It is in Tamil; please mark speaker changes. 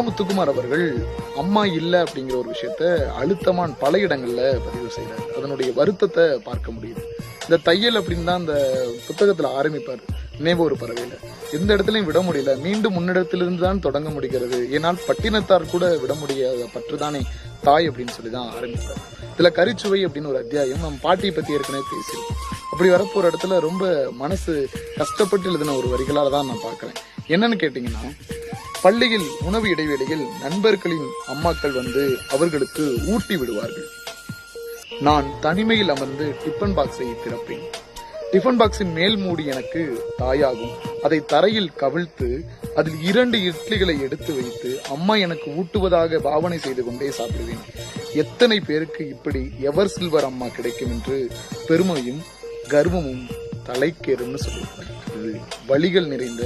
Speaker 1: முத்துக்குமார் அவர்கள் அம்மா இல்ல அப்படிங்கிற ஒரு விஷயத்த அழுத்தமான பல இடங்கள்ல பதிவு செய்யறாரு. அதனுடைய வருத்தத்தை பார்க்க முடியுது. இந்த தையல் அப்படின்னு தான் அந்த புத்தகத்துல ஆரம்பிப்பாரு. நினைவு ஒரு பறவையில எந்த இடத்துலயும் விட முடியல, மீண்டும் முன்னிடத்திலிருந்து தான் தொடங்க முடிகிறது, ஏனால் பட்டினத்தார் கூட விட முடியாத பற்றுதானே தாய் அப்படின்னு சொல்லிதான் ஆரம்பிப்பாரு. இதுல கரிச்சுவை அப்படின்னு ஒரு அத்தியாயம் நம்ம பாட்டியை பத்தி ஏற்கனவே பேசியிருக்கோம். அப்படி வரப்போற இடத்துல ரொம்ப மனசு கஷ்டப்பட்டு எழுதின ஒரு வரிகளால தான் நான் பாக்குறேன். என்னன்னு கேட்டீங்கன்னா, பள்ளியில் உணவு இடைவேளையில் நண்பர்களின் அம்மாக்கள் வந்து அவர்களுக்கு ஊட்டி விடுவார்கள். நான் தனிமையில் அமர்ந்து டிஃபன் பாக்ஸை திறப்பேன். டிஃபன் பாக்ஸின் மேல் மூடி எனக்கு தாயாகும். அதை தரையில் கவிழ்த்து அதில் 2 இட்லிகளை எடுத்து வைத்து அம்மா எனக்கு ஊட்டுவதாக பாவனை செய்து கொண்டே சாப்பிடுவேன். எத்தனை பேருக்கு இப்படி எவர் சில்வர் அம்மா கிடைக்கும் என்று பெருமையும் கர்வமும் தலைக்கேறும்னு சொல்லுவாங்க. இது வழிகள் நிறைந்த